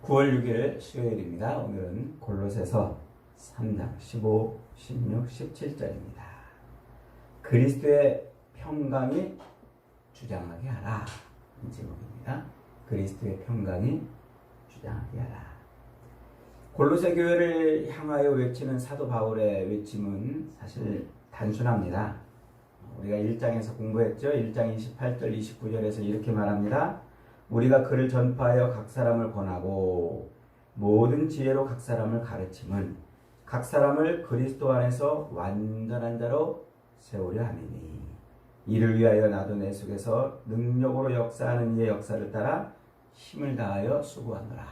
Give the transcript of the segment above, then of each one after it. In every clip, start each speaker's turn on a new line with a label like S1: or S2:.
S1: 9월 6일 수요일입니다. 오늘은 골로새서 3장 15, 16, 17절입니다. 그리스도의 평강이 주장하게 하라. 이 제목입니다. 그리스도의 평강이 주장하게 하라. 골로새 교회를 향하여 외치는 사도 바울의 외침은 사실 단순합니다. 우리가 1장에서 공부했죠. 1장 28절 29절에서 이렇게 말합니다. 우리가 그를 전파하여 각 사람을 권하고 모든 지혜로 각 사람을 가르침은 각 사람을 그리스도 안에서 완전한 자로 세우려 함이니 이를 위하여 나도 내 속에서 능력으로 역사하는 이의 역사를 따라 힘을 다하여 수고하노라.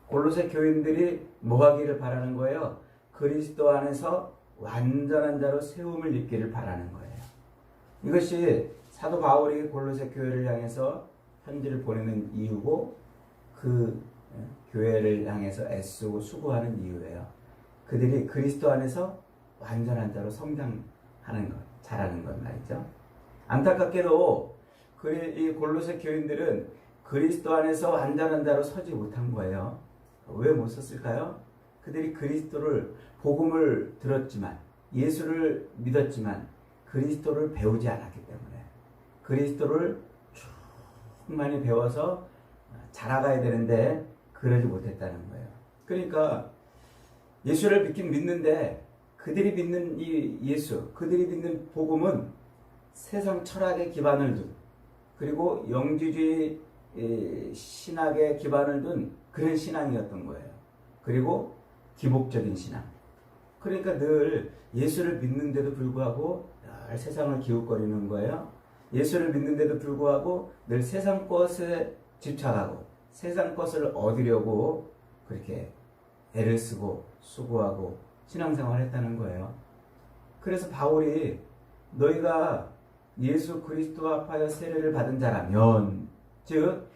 S1: 골로새 교인들이 뭐 하기를 바라는 거예요? 그리스도 안에서 완전한 자로 세움을 입기를 바라는 거예요. 이것이 사도 바울이 골로새 교회를 향해서 편지를 보내는 이유고 그 교회를 향해서 애쓰고 수고하는 이유예요. 그들이 그리스도 안에서 완전한 자로 성장하는 것, 자라는 것 말이죠. 안타깝게도 이 골로새 교인들은 그리스도 안에서 완전한 자로 서지 못한 거예요. 왜 못 섰을까요? 그들이 그리스도를 복음을 들었지만 예수를 믿었지만 그리스도를 배우지 않았기 때문에 그리스도를 충만히 배워서 자라가야 되는데 그러지 못했다는 거예요. 그러니까 예수를 믿긴 믿는데 그들이 믿는 이 예수, 그들이 믿는 복음은 세상 철학에 기반을 둔 그리고 영지주의 신학에 기반을 둔 그런 신앙이었던 거예요. 그리고 기복적인 신앙. 그러니까 늘 예수를 믿는데도 불구하고 늘 세상을 기웃거리는 거예요. 예수를 믿는데도 불구하고 늘 세상 것에 집착하고 세상 것을 얻으려고 그렇게 애를 쓰고 수고하고 신앙생활을 했다는 거예요. 그래서 바울이 너희가 예수 그리스도 앞하여 세례를 받은 자라면 즉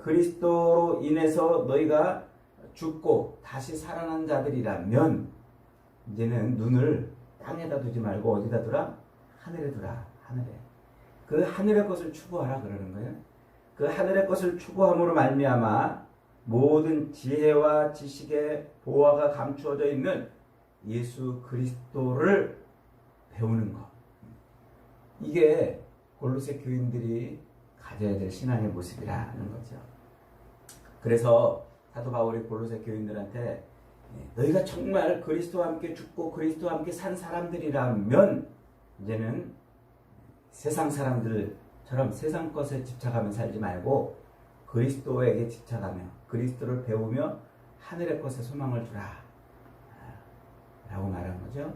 S1: 그리스도로 인해서 너희가 죽고 다시 살아난 자들이라면 이제는 눈을 땅에다 두지 말고 어디다 두라? 하늘에 두라. 하늘에. 그 하늘의 것을 추구하라 그러는 거예요. 그 하늘의 것을 추구함으로 말미암아 모든 지혜와 지식의 보화가 감추어져 있는 예수 그리스도를 배우는 것. 이게 골로새 교인들이 가져야 될 신앙의 모습이라는 거죠. 그래서 사도 바울이 골로새 교인들한테 너희가 정말 그리스도와 함께 죽고 그리스도와 함께 산 사람들이라면 이제는 세상 사람들처럼 세상 것에 집착하며 살지 말고 그리스도에게 집착하며 그리스도를 배우며 하늘의 것에 소망을 두라 라고 말한 거죠.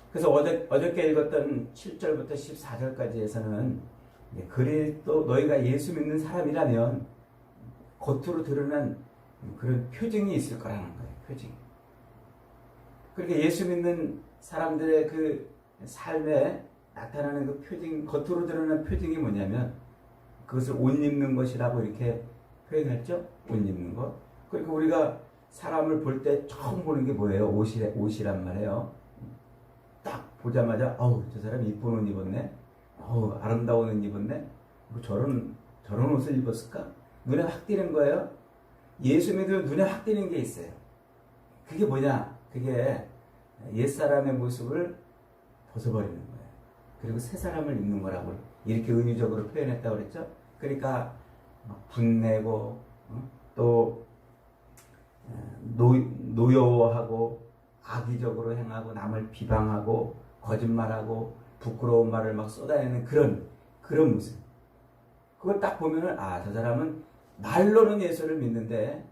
S1: 그래서 어저께 읽었던 7절부터 14절까지에서는 그리스도 너희가 예수 믿는 사람이라면 겉으로 드러난 그런 표징이 있을 거라는 거예요. 표징. 그렇게 예수 믿는 사람들의 그 삶에 나타나는 그 표징, 겉으로 드러나는 표징이 뭐냐면 그것을 옷 입는 것이라고 이렇게 표현했죠? 옷 입는 것. 그러니까 우리가 사람을 볼 때 처음 보는 게 뭐예요? 옷이란 말이에요. 딱 보자마자 저 사람 이쁜 옷 입었네. 아름다운 옷 입었네. 뭐 저런 옷을 입었을까? 눈에 확 띄는 거예요. 예수 믿으면 눈에 확 띄는 게 있어요. 그게 뭐냐? 그게 옛사람의 모습을 벗어버리는 거예요. 그리고 새 사람을 입는 거라고 이렇게 은유적으로 표현했다고 그랬죠. 그러니까 분내고 또 노여워하고 악의적으로 행하고 남을 비방하고 거짓말하고 부끄러운 말을 막 쏟아내는 그런 모습. 그걸 딱 보면은 저 사람은 말로는 예수를 믿는데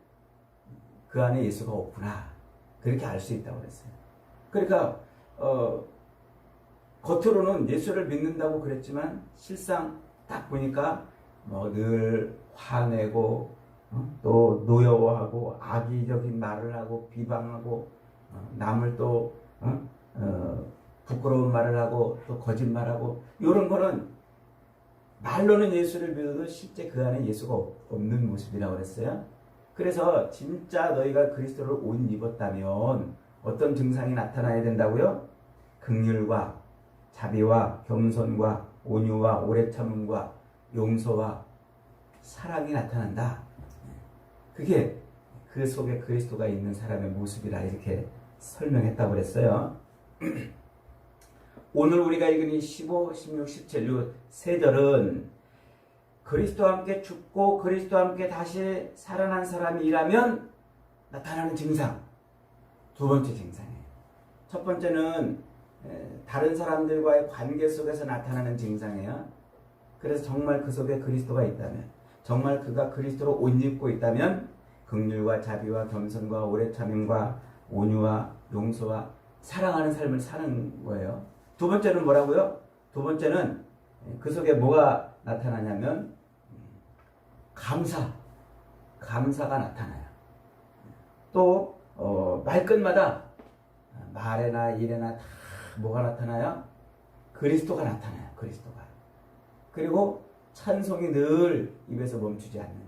S1: 그 안에 예수가 없구나. 그렇게 알 수 있다고 그랬어요. 그러니까 겉으로는 예수를 믿는다고 그랬지만 실상 딱 보니까 늘 화내고 또 노여워하고 악의적인 말을 하고 비방하고 남을 또 부끄러운 말을 하고 또 거짓말하고 이런 거는 말로는 예수를 믿어도 실제 그 안에 예수가 없는 모습이라고 그랬어요. 그래서 진짜 너희가 그리스도를 옷 입었다면 어떤 증상이 나타나야 된다고요? 긍휼과 자비와 겸손과 온유와 오래 참음과 용서와 사랑이 나타난다. 그게 그 속에 그리스도가 있는 사람의 모습이라 이렇게 설명했다고 그랬어요. 오늘 우리가 읽은 이 15, 16, 17, 요 세 절은 그리스도와 함께 죽고 그리스도와 함께 다시 살아난 사람이라면 나타나는 증상. 두 번째 증상이에요. 첫 번째는 다른 사람들과의 관계 속에서 나타나는 증상이에요. 그래서 정말 그 속에 그리스도가 있다면, 정말 그가 그리스도로 옷 입고 있다면 긍휼과 자비와 겸손과 오래 참음과 온유와 용서와 사랑하는 삶을 사는 거예요. 두 번째는 뭐라고요? 두 번째는 그 속에 뭐가 나타나냐면 감사가 나타나요. 또 말끝마다 말에나 일에나 다 뭐가 나타나요? 그리스도가 나타나요. 그리스도가. 그리고 찬송이 늘 입에서 멈추지 않는.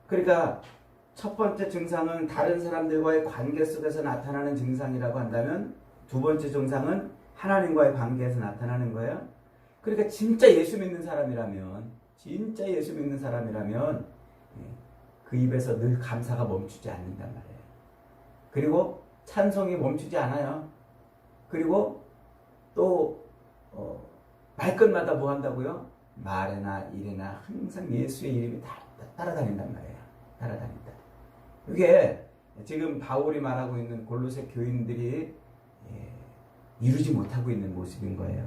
S1: 그러니까 첫 번째 증상은 다른 사람들과의 관계 속에서 나타나는 증상이라고 한다면, 두 번째 증상은 하나님과의 관계에서 나타나는 거예요. 그러니까 진짜 예수 믿는 사람이라면 그 입에서 늘 감사가 멈추지 않는단 말이에요. 그리고 찬송이 멈추지 않아요. 그리고 또 말끝마다 뭐 한다고요? 말에나 일에나 항상 예수의 이름이 다 따라다닌단 말이에요. 따라다닌다. 이게 지금 바울이 말하고 있는 골로새 교인들이 이루지 못하고 있는 모습인 거예요.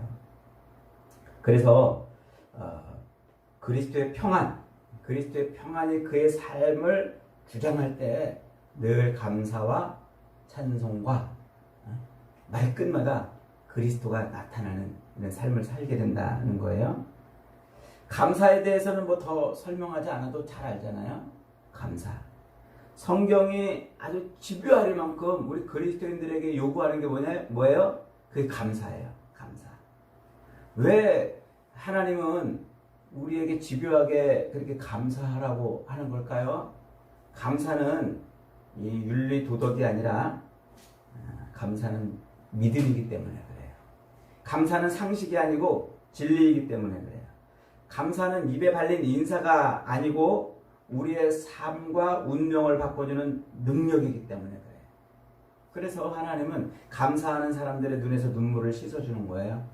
S1: 그래서 그리스도의 평안이 그의 삶을 주장할 때 늘 감사와 찬송과 말끝마다 그리스도가 나타나는 이런 삶을 살게 된다는 거예요. 감사에 대해서는 뭐 더 설명하지 않아도 잘 알잖아요. 감사. 성경이 아주 집요할 만큼 우리 그리스도인들에게 요구하는 게 뭐예요? 그게 감사예요. 감사. 왜 하나님은 우리에게 집요하게 그렇게 감사하라고 하는 걸까요? 감사는 이 윤리 도덕이 아니라 감사는 믿음이기 때문에 그래요. 감사는 상식이 아니고 진리이기 때문에 그래요. 감사는 입에 발린 인사가 아니고 우리의 삶과 운명을 바꿔주는 능력이기 때문에 그래요. 그래서 하나님은 감사하는 사람들의 눈에서 눈물을 씻어주는 거예요.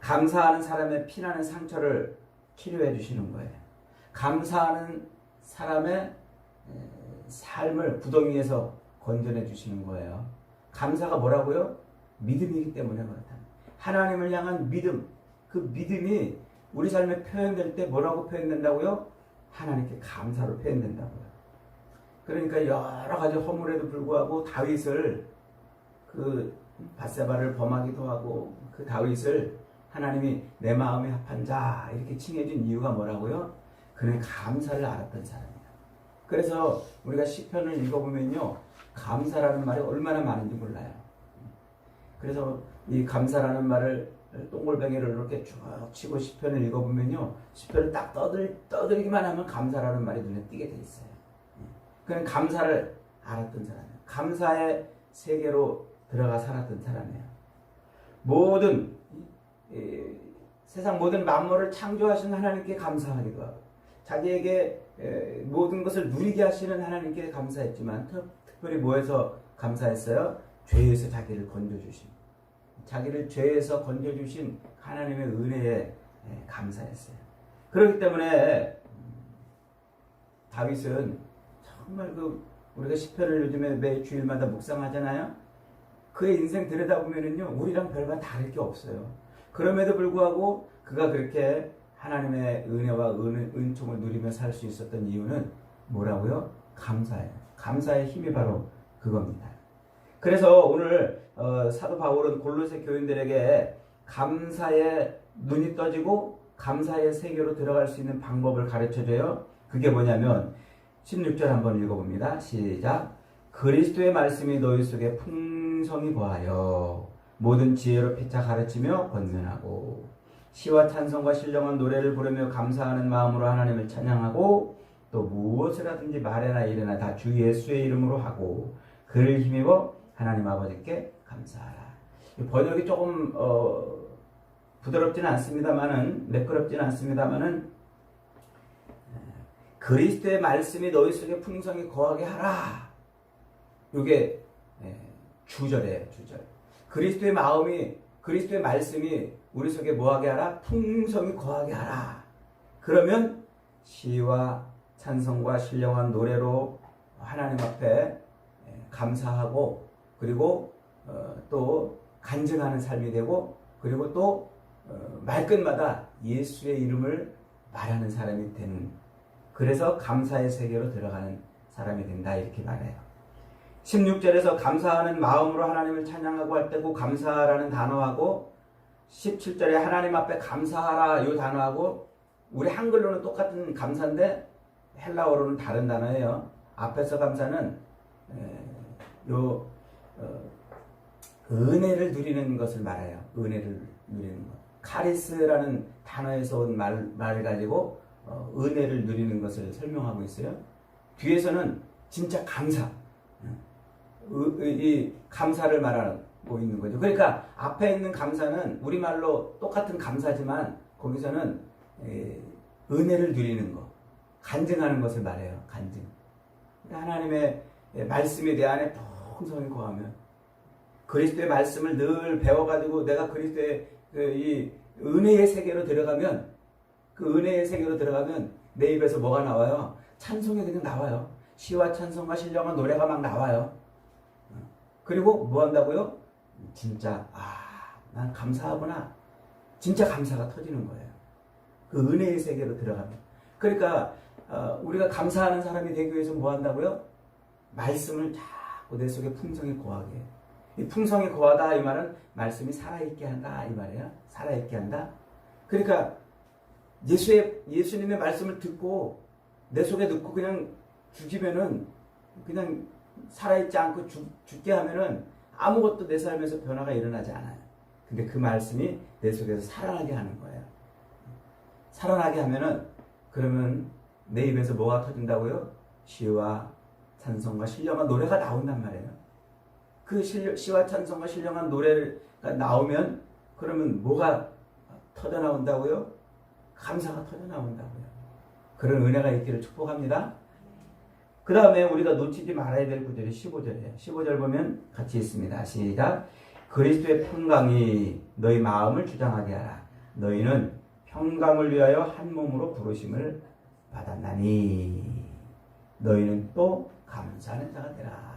S1: 감사하는 사람의 피나는 상처를 치료해 주시는 거예요. 감사하는 사람의 삶을 구덩이에서 건져내 주시는 거예요. 감사가 뭐라고요? 믿음이기 때문에 그렇다. 하나님을 향한 믿음, 그 믿음이 우리 삶에 표현될 때 뭐라고 표현된다고요? 하나님께 감사로 표현된다고요. 그러니까 여러 가지 허물에도 불구하고 다윗을 그 밧세바를 범하기도 하고 그 다윗을 하나님이 내 마음에 합한 자 이렇게 칭해준 이유가 뭐라고요? 그는 감사를 알았던 사람이에요. 그래서 우리가 시편을 읽어보면요, 감사라는 말이 얼마나 많은지 몰라요. 그래서 이 감사라는 말을 동글뱅이를 이렇게 쭉 치고 시편을 읽어보면요, 시편을 딱 떠들기만 하면 감사라는 말이 눈에 띄게 돼 있어요. 그는 감사를 알았던 사람이에요. 감사의 세계로 들어가 살았던 사람이에요. 세상 모든 만물을 창조하신 하나님께 감사하기도 하고, 자기에게 모든 것을 누리게 하시는 하나님께 감사했지만, 특별히 뭐에서 감사했어요? 죄에서 자기를 건져주신, 자기를 죄에서 건져주신 하나님의 은혜에 감사했어요. 그렇기 때문에 다윗은 정말 우리가 시편을 요즘에 매 주일마다 묵상하잖아요. 그의 인생 들여다보면은요, 우리랑 별반 다를 게 없어요. 그럼에도 불구하고 그가 그렇게 하나님의 은혜와 은총을 누리며 살 수 있었던 이유는 뭐라고요? 감사예요. 감사의 힘이 바로 그겁니다. 그래서 오늘 사도 바울은 골로새 교인들에게 감사의 눈이 떠지고 감사의 세계로 들어갈 수 있는 방법을 가르쳐줘요. 그게 뭐냐면 16절 한번 읽어봅니다. 시작. 그리스도의 말씀이 너희 속에 풍성히 거하여 모든 지혜로 피차 가르치며 권면하고 시와 찬송과 신령한 노래를 부르며 감사하는 마음으로 하나님을 찬양하고 또 무엇을 하든지 말에나 일에나 다 주 예수의 이름으로 하고 그를 힘입어 하나님 아버지께 감사하라. 번역이 조금 부드럽지는 않습니다만은, 매끄럽지는 않습니다만은, 그리스도의 말씀이 너희 속에 풍성히 거하게 하라. 이게 주절이에요. 주절. 그리스도의 마음이, 그리스도의 말씀이 우리 속에 뭐하게 하라? 풍성히 거하게 하라. 그러면 시와 찬송과 신령한 노래로 하나님 앞에 감사하고, 그리고 또 간증하는 삶이 되고, 그리고 또 말끝마다 예수의 이름을 말하는 사람이 되는, 그래서 감사의 세계로 들어가는 사람이 된다, 이렇게 말해요. 16절에서 감사하는 마음으로 하나님을 찬양하고 할 때 그 감사라는 단어하고 17절에 하나님 앞에 감사하라 이 단어하고, 우리 한글로는 똑같은 감사인데 헬라어로는 다른 단어예요. 앞에서 감사는 은혜를 누리는 것을 말해요. 은혜를 누리는 것. 카리스라는 단어에서 온 말을 가지고 은혜를 누리는 것을 설명하고 있어요. 뒤에서는 진짜 감사, 이 감사를 말하고 있는 거죠. 그러니까 앞에 있는 감사는 우리말로 똑같은 감사지만 거기서는 은혜를 누리는 것, 간증하는 것을 말해요. 간증. 하나님의 말씀에 대한 풍성히 거하면, 그리스도의 말씀을 늘 배워가지고 내가 그리스도의 이 은혜의 세계로 들어가면, 그 은혜의 세계로 들어가면 내 입에서 뭐가 나와요? 찬송이 그냥 나와요. 시와 찬송과 신령한 노래가 막 나와요. 그리고 뭐 한다고요? 진짜 난 감사하구나. 진짜 감사가 터지는 거예요. 그 은혜의 세계로 들어가면. 그러니까 우리가 감사하는 사람이 되기 위해서 뭐 한다고요? 말씀을 자꾸 내 속에 풍성히 거하게 해요. 이 풍성히 거하다 이 말은 말씀이 살아있게 한다 이 말이에요. 살아있게 한다. 그러니까 예수님의 말씀을 듣고 내 속에 넣고 그냥 죽이면은, 그냥 살아있지 않고 죽게 하면은 아무것도 내 삶에서 변화가 일어나지 않아요. 근데 그 말씀이 내 속에서 살아나게 하는 거예요. 살아나게 하면은, 그러면 내 입에서 뭐가 터진다고요? 시와 찬송과 신령한 노래가 나온단 말이에요. 그 시와 찬송과 신령한 노래가 나오면 그러면 뭐가 터져 나온다고요? 감사가 터져 나온다고요. 그런 은혜가 있기를 축복합니다. 그 다음에 우리가 놓치지 말아야 될 구절이 15절이에요. 15절 보면 같이 있습니다. 시작. 그리스도의 평강이 너희 마음을 주장하게 하라. 너희는 평강을 위하여 한 몸으로 부르심을 받았나니 너희는 또 감사하는 자가 되라.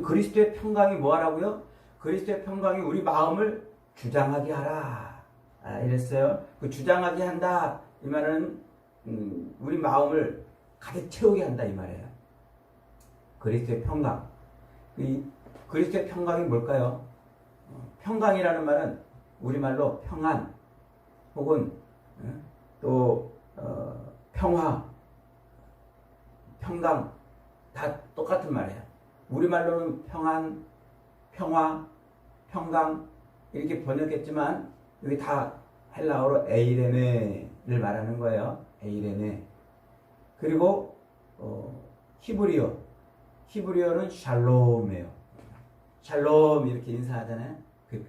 S1: 그리스도의 평강이 뭐하라고요? 그리스도의 평강이 우리 마음을 주장하게 하라. 이랬어요. 그 주장하게 한다 이 말은 우리 마음을 가득 채우게 한다 이 말이에요. 그리스도의 평강. 이 그리스도의 평강이 뭘까요? 평강이라는 말은 우리말로 평안 혹은 또 평화, 평강 다 똑같은 말이에요. 우리말로는 평안, 평화, 평강 이렇게 번역했지만 여기 다 헬라어로 에이레네를 말하는 거예요. 에이레네. 그리고 히브리어는 샬롬이에요. 샬롬 이렇게 인사하잖아요. 그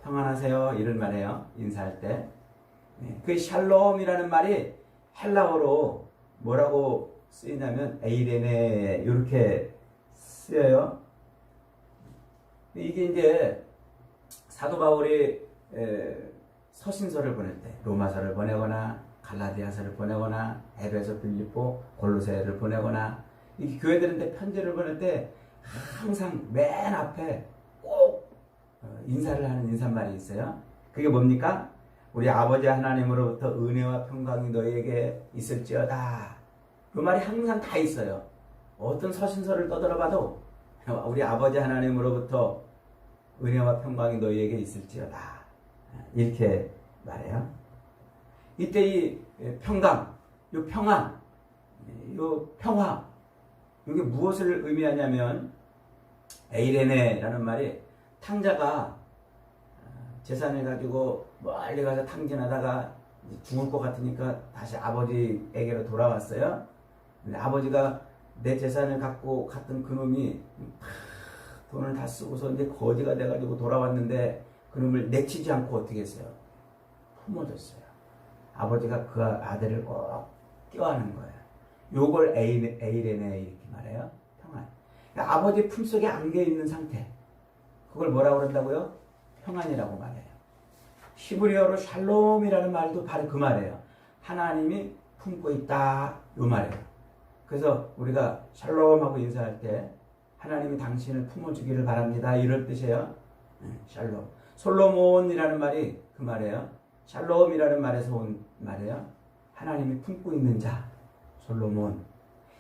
S1: 평안하세요 이런 말이에요. 인사할 때. 그 샬롬이라는 말이 헬라어로 뭐라고 쓰이냐면 에이레네 이렇게 쓰여요. 이게 이제 사도 바울이 서신서를 보낼 때, 로마서를 보내거나 갈라디아서를 보내거나 에베소, 빌립보, 골로새를 보내거나 이 교회들한테 편지를 보낼 때 항상 맨 앞에 꼭 인사를 하는 인사말이 있어요. 그게 뭡니까? 우리 아버지 하나님으로부터 은혜와 평강이 너희에게 있을지어다. 그 말이 항상 다 있어요. 어떤 서신서를 떠들어봐도 우리 아버지 하나님으로부터 은혜와 평강이 너희에게 있을지어다. 이렇게 말해요. 이때 이 평강, 이 평안, 이 평화, 이게 무엇을 의미하냐면 에이레네라는 말이 탕자가 재산을 가지고 멀리 가서 탕진하다가 죽을 것 같으니까 다시 아버지에게로 돌아왔어요. 근데 아버지가 내 재산을 갖고 갔던 그놈이 돈을 다 쓰고서 이제 거지가 돼가지고 돌아왔는데 그놈을 내치지 않고 어떻게 했어요? 품어줬어요. 아버지가 그 아들을 꼭 껴안은 거예요. 요걸 에이레네 이렇게 말해요. 아버지 품속에 안겨 있는 상태. 그걸 뭐라고 그런다고요? 평안이라고 말해요. 히브리어로 샬롬이라는 말도 바로 그 말이에요. 하나님이 품고 있다, 이 말이에요. 그래서 우리가 샬롬하고 인사할 때 하나님이 당신을 품어주기를 바랍니다, 이럴 뜻이에요. 샬롬. 솔로몬이라는 말이 그 말이에요. 샬롬이라는 말에서 온 말이에요. 하나님이 품고 있는 자, 솔로몬.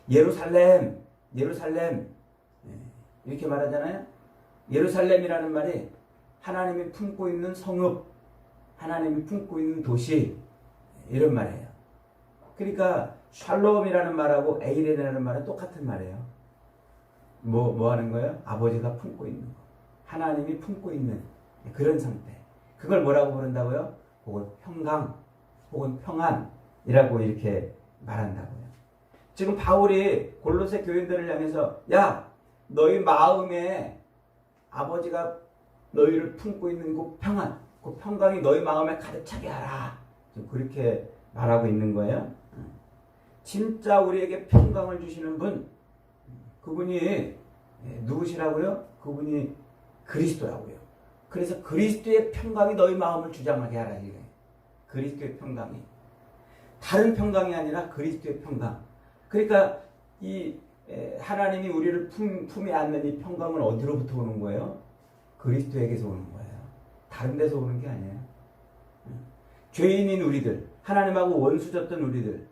S1: 예루살렘 이렇게 말하잖아요. 예루살렘이라는 말이 하나님이 품고 있는 성읍, 하나님이 품고 있는 도시, 이런 말이에요. 그러니까 샬롬이라는 말하고 에이렌이라는 말은 똑같은 말이에요. 뭐 하는 거예요? 아버지가 품고 있는 거, 하나님이 품고 있는 그런 상태. 그걸 뭐라고 부른다고요? 그걸 평강 혹은 평안이라고 이렇게 말한다고요. 지금 바울이 골로새 교인들을 향해서 야, 너희 마음에 아버지가 너희를 품고 있는 그 평안, 그 평강이 너희 마음에 가득 차게 하라, 지금 그렇게 말하고 있는 거예요. 진짜 우리에게 평강을 주시는 분, 그분이 누구시라고요? 그분이 그리스도라고요. 그래서 그리스도의 평강이 너희 마음을 주장하게 하라, 이게 그리스도의 평강이, 다른 평강이 아니라 그리스도의 평강. 그러니까 이 하나님이 우리를 품에 안는 이 평강은 어디로부터 오는 거예요? 그리스도에게서 오는 거예요. 다른 데서 오는 게 아니에요. 죄인인 우리들, 하나님하고 원수졌던 우리들,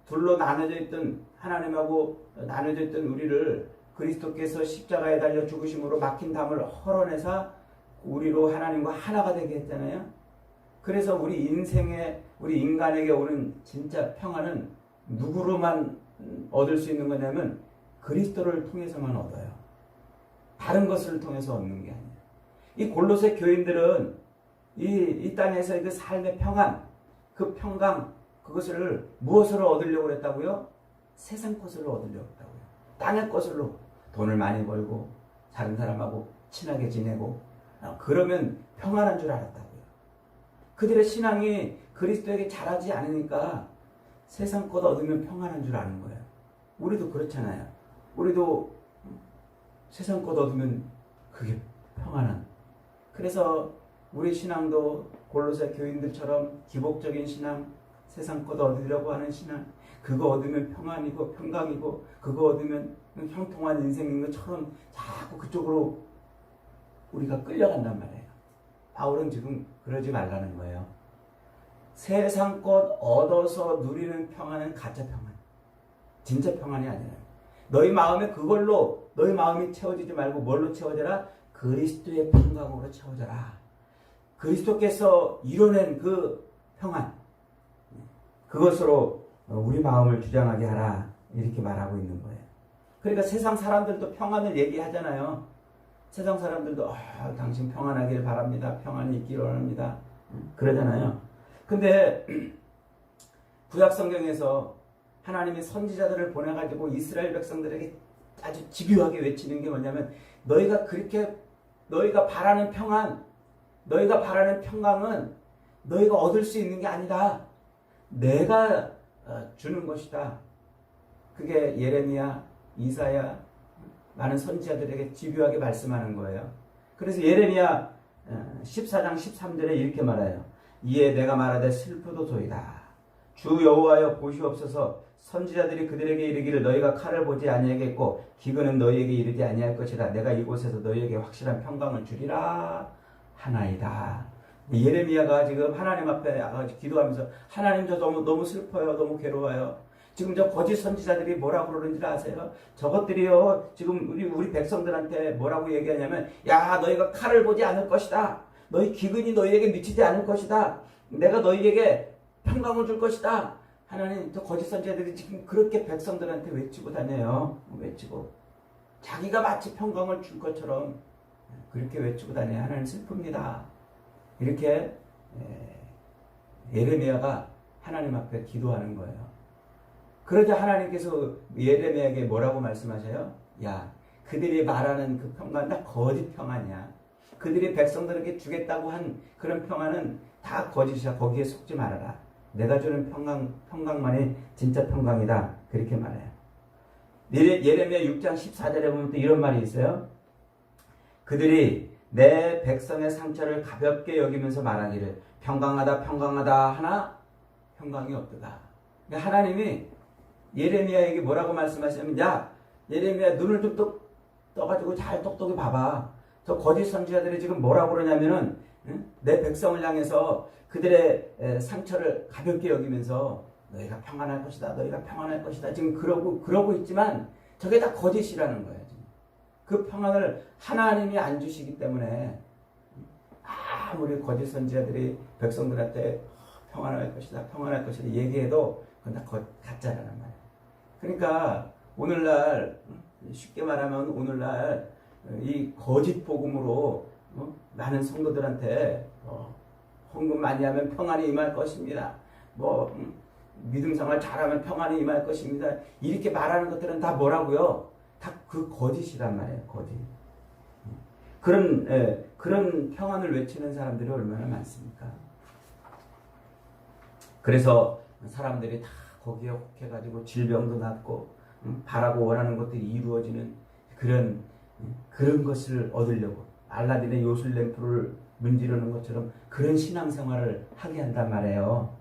S1: 둘로 나눠져 있던, 하나님하고 나눠져 있던 우리를 그리스도께서 십자가에 달려 죽으심으로 막힌 담을 헐어내사 우리로 하나님과 하나가 되게 했잖아요. 그래서 우리 인생에, 우리 인간에게 오는 진짜 평안은 누구로만 얻을 수 있는 거냐면 그리스도를 통해서만 얻어요. 다른 것을 통해서 얻는 게 아니에요. 이 골로새 교인들은 이 땅에서의 그 삶의 평안, 그 평강, 그것을 무엇으로 얻으려고 그랬다고요? 세상 것으로 얻으려고 했다고요. 땅의 것으로 돈을 많이 벌고 다른 사람하고 친하게 지내고 그러면 평안한 줄 알았다고요. 그들의 신앙이 그리스도에게 자라지 않으니까 세상 것 얻으면 평안한 줄 아는 거예요. 우리도 그렇잖아요. 우리도 세상 것 얻으면 그게 평안한. 그래서 우리 신앙도 골로새 교인들처럼 기복적인 신앙, 세상 것 얻으려고 하는 신앙, 그거 얻으면 평안이고 평강이고 그거 얻으면 형통한 인생인 것처럼 자꾸 그쪽으로 우리가 끌려간단 말이에요. 바울은 지금 그러지 말라는 거예요. 세상 것 얻어서 누리는 평안은 가짜 평안, 진짜 평안이 아니라 너희 마음에 그걸로 너희 마음이 채워지지 말고 뭘로 채워져라? 그리스도의 평강으로 채워져라. 그리스도께서 이뤄낸 그 평안, 그것으로 우리 마음을 주장하게 하라, 이렇게 말하고 있는 거예요. 그러니까 세상 사람들도 평안을 얘기하잖아요. 세상 사람들도 당신 평안하길 바랍니다, 평안이 있기를 원합니다, 그러잖아요. 근데 구약 성경에서 하나님이 선지자들을 보내가지고 이스라엘 백성들에게 아주 집요하게 외치는 게 뭐냐면 너희가 바라는 평안, 너희가 바라는 평강은 너희가 얻을 수 있는 게 아니다, 내가 주는 것이다. 그게 예레미야, 이사야, 많은 선지자들에게 집요하게 말씀하는 거예요. 그래서 예레미야 14장 13절에 이렇게 말해요. 이에 내가 말하되 슬프도소이다. 주 여호와여 보시옵소서. 선지자들이 그들에게 이르기를 너희가 칼을 보지 아니하겠고 기근은 너희에게 이르지 아니할 것이다. 내가 이곳에서 너희에게 확실한 평강을 주리라 하나이다. 예레미야가 지금 하나님 앞에 기도하면서 하나님 저 너무 슬퍼요. 너무 괴로워요. 지금 저 거짓 선지자들이 뭐라고 그러는지 아세요? 저것들이요 지금 우리 백성들한테 뭐라고 얘기하냐면 야 너희가 칼을 보지 않을 것이다. 너희 기근이 너희에게 미치지 않을 것이다. 내가 너희에게 평강을 줄 것이다. 하나님 저 거짓 선지자들이 지금 그렇게 백성들한테 외치고 다녀요. 외치고 자기가 마치 평강을 줄 것처럼 그렇게 외치고 다녀요. 하나님 슬픕니다. 이렇게 예레미야가 하나님 앞에 기도하는 거예요. 그러자 하나님께서 예레미야에게 뭐라고 말씀하셔요? 야, 그들이 말하는 그 평강 다 거짓 평안이야. 그들이 백성들에게 주겠다고 한 그런 평안은 다 거짓이야. 거기에 속지 말아라. 내가 주는 평강만이 진짜 평강이다. 그렇게 말해요. 예레미야 6장 14절에 보면 또 이런 말이 있어요. 그들이 내 백성의 상처를 가볍게 여기면서 말하기를 평강하다 평강하다 하나 평강이 없도다. 그러니까 하나님이 예레미야에게 뭐라고 말씀하시냐면, 야 예레미야, 눈을 좀 떠가지고 잘 똑똑히 봐봐. 저 거짓 선지자들이 지금 뭐라고 그러냐면은, 내 백성을 향해서 그들의 상처를 가볍게 여기면서 너희가 평안할 것이다, 너희가 평안할 것이다, 지금 그러고 있지만 저게 다 거짓이라는 거예요. 지금. 그 평안을 하나님이 안 주시기 때문에 아무리 거짓 선지자들이 백성들한테 평안할 것이다, 평안할 것이다 얘기해도 그건 다 가짜라는 말이에요. 그러니까 오늘날, 쉽게 말하면 오늘날 이 거짓 복음으로 많은 성도들한테 헌금 많이 하면 평안이 임할 것입니다. 믿음 생활 잘하면 평안이 임할 것입니다. 이렇게 말하는 것들은 다 뭐라고요? 다 그 거짓이란 말이에요. 거짓. 그런 평안을 외치는 사람들이 얼마나 많습니까? 그래서 사람들이 다 거기에 혹해가지고 질병도 낫고 바라고 원하는 것들이 이루어지는 그런 것을 얻으려고 알라딘의 요술 램프를 문지르는 것처럼 그런 신앙생활을 하게 한단 말이에요.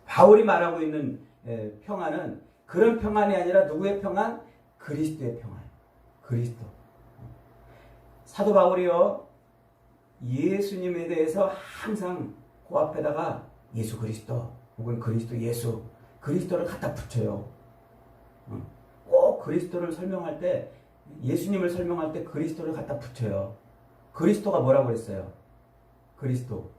S1: 바울이 말하고 있는 평안은 그런 평안이 아니라 누구의 평안? 그리스도의 평안. 그리스도. 사도 바울이요, 예수님에 대해서 항상 그 앞에다가 예수 그리스도 혹은 그리스도 예수, 그리스도를 갖다 붙여요. 꼭 그리스도를 설명할 때, 예수님을 설명할 때 그리스도를 갖다 붙여요. 그리스도가 뭐라고 그랬어요? 그리스도.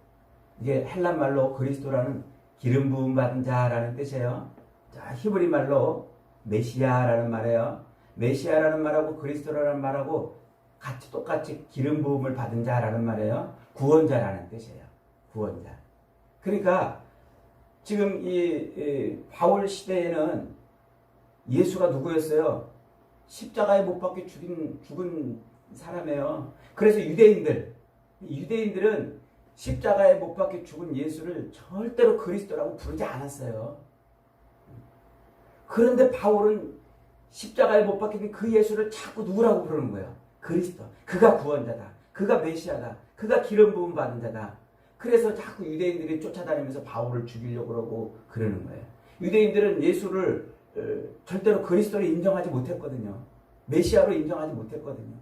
S1: 이게 헬란 말로 그리스도라는 기름 부음 받은 자라는 뜻이에요. 자, 히브리 말로 메시아라는 말이에요. 메시아라는 말하고 그리스도라는 말하고 같이 똑같이 기름 부음을 받은 자라는 말이에요. 구원자라는 뜻이에요. 구원자. 그러니까 지금 이 바울 시대에는 예수가 누구였어요? 십자가에 못 박혀 죽은 사람이에요. 그래서 유대인들은 십자가에 못 박혀 죽은 예수를 절대로 그리스도라고 부르지 않았어요. 그런데 바울은 십자가에 못 박힌 그 예수를 자꾸 누구라고 부르는 거예요? 그리스도. 그가 구원자다. 그가 메시아다. 그가 기름 부음 받은 자다. 그래서 자꾸 유대인들이 쫓아다니면서 바울을 죽이려고 그러고 그러는 거예요. 유대인들은 예수를 절대로 그리스도로 인정하지 못했거든요. 메시아로 인정하지 못했거든요.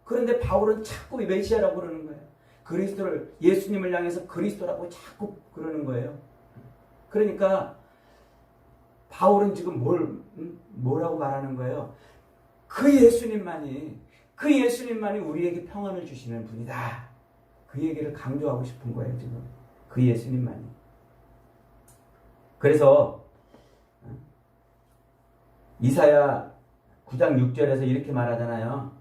S1: 그런데 바울은 자꾸 메시아라고 그러는 거예요. 그리스도를, 예수님을 향해서 그리스도라고 자꾸 그러는 거예요. 그러니까 바울은 지금 뭐라고 말하는 거예요? 그 예수님만이 우리에게 평안을 주시는 분이다. 그 얘기를 강조하고 싶은 거예요, 지금. 그 예수님만이. 그래서 이사야 9장 6절에서 이렇게 말하잖아요.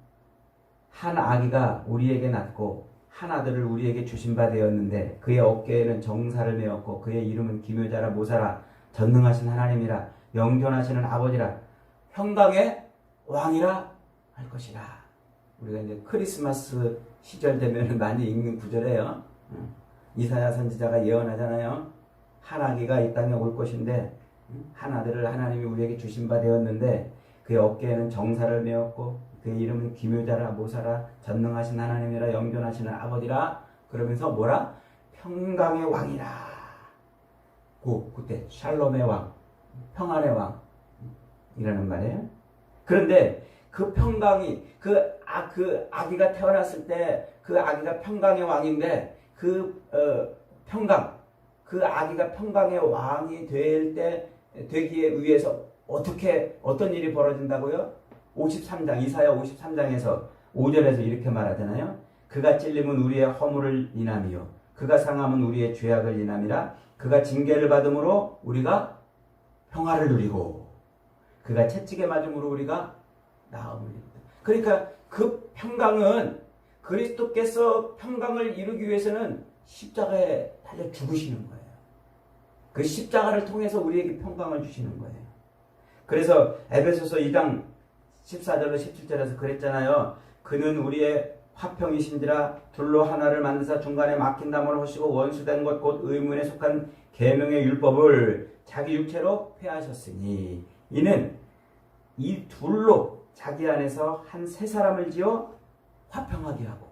S1: 한 아기가 우리에게 낳고 한 아들을 우리에게 주신 바 되었는데 그의 어깨에는 정사를 메었고 그의 이름은 기묘자라 모사라 전능하신 하나님이라 영존하시는 아버지라 평강의 왕이라 할 것이라. 우리가 이제 크리스마스 시절 되면 많이 읽는 구절이에요. 이사야 선지자가 예언하잖아요. 한 아기가 이 땅에 올 것인데 한 아들을 하나님이 우리에게 주신 바 되었는데 그의 어깨에는 정사를 메었고 그의 이름은 기묘자라 모사라 전능하신 하나님이라 영존하시는 아버지라. 그러면서 뭐라? 평강의 왕이라. 그때 샬롬의 왕, 평안의 왕 이라는 말이에요. 그런데 그 평강이 그 아기가 태어났을 때 그 아기가 평강의 왕인데 그 아기가 평강의 왕이 되기에 위해서 어떤 일이 벌어진다고요? 53장, 이사야 53장에서 5절에서 이렇게 말하잖아요. 그가 찔림은 우리의 허물을 인함이요 그가 상함은 우리의 죄악을 인함이라. 그가 징계를 받음으로 우리가 평화를 누리고 그가 채찍에 맞음으로 우리가 나음을 이룬다. 그러니까 그 평강은 그리스도께서 평강을 이루기 위해서는 십자가에 달려 죽으시는 거예요. 그 십자가를 통해서 우리에게 평강을 주시는 거예요. 그래서 에베소서 2장 14절로 17절에서 그랬잖아요. 그는 우리의 화평이신지라 둘로 하나를 만드사 중간에 막힌 담을 하시고 원수된 것 곧 의문에 속한 계명의 율법을 자기 육체로 폐하셨으니 이는 이 둘로 자기 안에서 한 세 사람을 지어 화평하게 하고,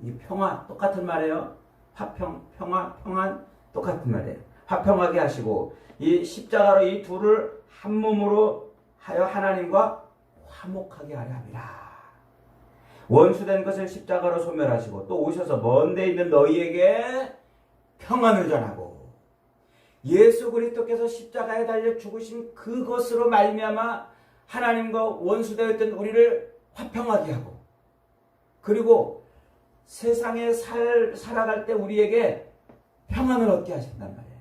S1: 이 평화 똑같은 말이에요. 화평, 평화, 평안 똑같은 말이에요. 화평하게 하시고 이 십자가로 이 둘을 한 몸으로 하여 하나님과 화목하게 하려 함이라. 원수된 것을 십자가로 소멸하시고 또 오셔서 먼 데 있는 너희에게 평안을 전하고, 예수 그리스도께서 십자가에 달려 죽으신 그것으로 말미암아 하나님과 원수되었던 우리를 화평하게 하고, 그리고 세상에 살아갈 때 우리에게 평안을 얻게 하신단 말이에요.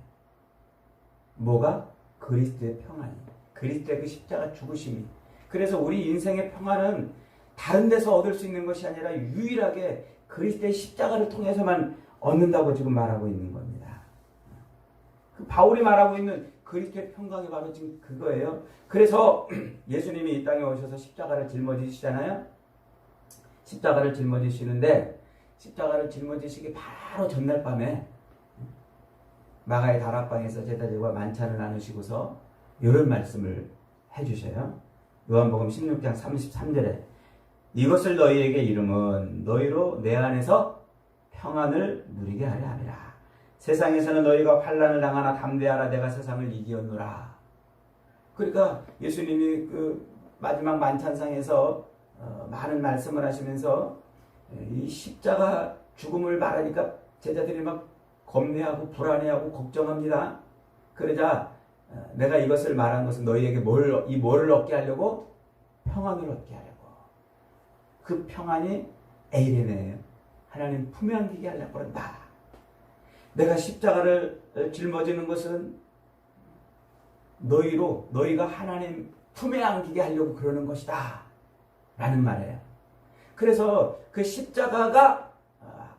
S1: 뭐가? 그리스도의 평안이, 그리스도의 그 십자가 죽으심이. 그래서 우리 인생의 평안은 다른 데서 얻을 수 있는 것이 아니라 유일하게 그리스도의 십자가를 통해서만 얻는다고 지금 말하고 있는 겁니다. 그 바울이 말하고 있는 그리스도의 평강이 바로 지금 그거예요. 그래서 예수님이 이 땅에 오셔서 십자가를 짊어지시잖아요. 십자가를 짊어지시는데, 십자가를 짊어지시기 바로 전날 밤에 마가의 다락방에서 제자들과 만찬을 나누시고서 이런 말씀을 해주셔요. 요한복음 16장 33절에 이것을 너희에게 이름은 너희로 내 안에서 평안을 누리게 하려 함이라. 세상에서는 너희가 환난을 당하나 담대하라, 내가 세상을 이기었노라. 그러니까 예수님이 그 마지막 만찬상에서 많은 말씀을 하시면서 이 십자가 죽음을 말하니까 제자들이 막 겁내하고 불안해하고 걱정합니다. 그러자 내가 이것을 말한 것은 너희에게 뭐를 얻게 하려고? 평안을 얻게 하려고. 그 평안이 에이레네예요. 하나님 품에 안기게 하려고 그런다. 내가 십자가를 짊어지는 것은 너희가 하나님 품에 안기게 하려고 그러는 것이다 라는 말이에요. 그래서 그 십자가가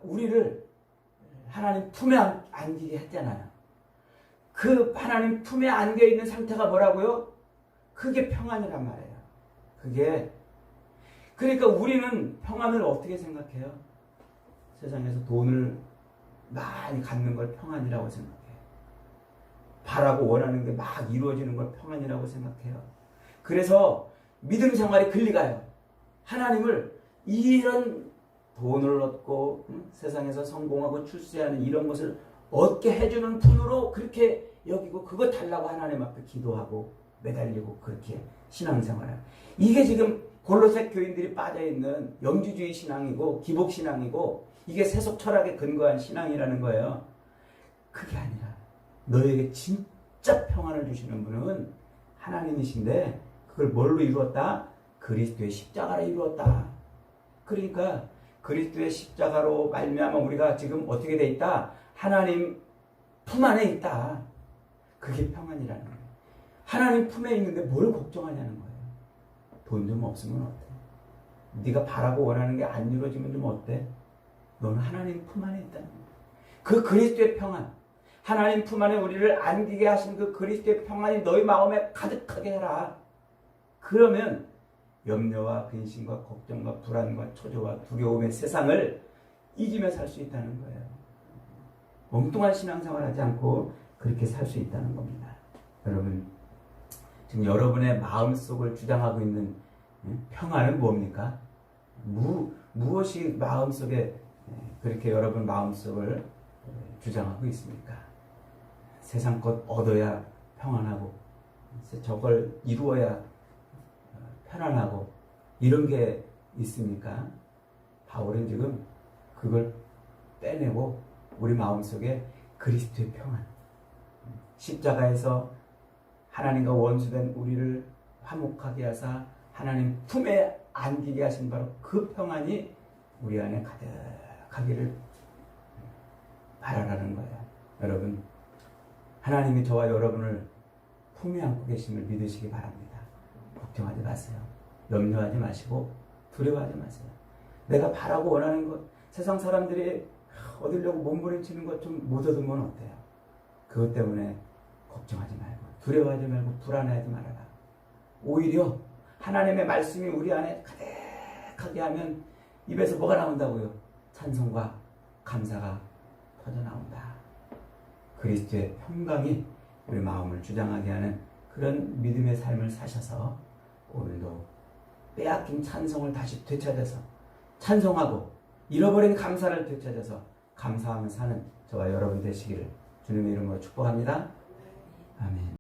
S1: 우리를 하나님 품에 안기게 했잖아요. 그 하나님 품에 안겨 있는 상태가 뭐라고요? 그게 평안이란 말이에요. 그러니까 우리는 평안을 어떻게 생각해요? 세상에서 돈을 많이 갖는 걸 평안이라고 생각해요. 바라고 원하는 게 막 이루어지는 걸 평안이라고 생각해요. 그래서 믿음 생활이 글리가요. 하나님을 이런 돈을 얻고 세상에서 성공하고 출세하는 이런 것을 얻게 해주는 분으로 그렇게 여기고, 그거 달라고 하나님 앞에 기도하고 매달리고 그렇게 신앙생활을. 이게 지금 골로새 교인들이 빠져있는 영지주의 신앙이고 기복신앙이고, 이게 세속 철학에 근거한 신앙이라는 거예요. 그게 아니라 너에게 진짜 평안을 주시는 분은 하나님이신데, 그걸 뭘로 이루었다? 그리스도의 십자가로 이루었다. 그러니까 그리스도의 십자가로 말미암아 우리가 지금 어떻게 돼 있다? 하나님 품 안에 있다. 그게 평안이라는 거예요. 하나님 품에 있는데 뭘 걱정하냐는 거예요. 돈 좀 없으면 어때? 네가 바라고 원하는 게 안 이루어지면 좀 어때? 너는 하나님 품 안에 있다는 거예요. 그 그리스도의 평안, 하나님 품 안에 우리를 안기게 하신 그 그리스도의 평안이 너희 마음에 가득하게 해라. 그러면 염려와 근심과 걱정과 불안과 초조와 두려움의 세상을 이기며 살 수 있다는 거예요. 엉뚱한 신앙생활 하지 않고 그렇게 살 수 있다는 겁니다. 여러분, 지금 여러분의 마음속을 주장하고 있는 평안은 뭡니까? 무엇이 마음속에 그렇게 여러분 마음속을 주장하고 있습니까? 세상 것 얻어야 평안하고, 저걸 이루어야 편안하고, 이런 게 있습니까? 바울은 지금 그걸 빼내고 우리 마음속에 그리스도의 평안, 십자가에서 하나님과 원수된 우리를 화목하게 하사 하나님 품에 안기게 하신 바로 그 평안이 우리 안에 가득하기를 바라라는 거예요. 여러분, 하나님이 저와 여러분을 품에 안고 계심을 믿으시기 바랍니다. 걱정하지 마세요. 염려하지 마시고 두려워하지 마세요. 내가 바라고 원하는 것, 세상 사람들이 얻으려고 몸부림치는 것 좀 못 얻으면 어때요? 그것 때문에 걱정하지 말고 두려워하지 말고 불안해하지 말아라. 오히려 하나님의 말씀이 우리 안에 가득하게 하면 입에서 뭐가 나온다고요? 찬송과 감사가 터져나온다. 그리스도의 평강이 우리 마음을 주장하게 하는 그런 믿음의 삶을 사셔서 오늘도 빼앗긴 찬송을 다시 되찾아서 찬송하고 잃어버린 감사를 되찾아서 감사하며 사는 저와 여러분 되시기를 주님의 이름으로 축복합니다. 아멘.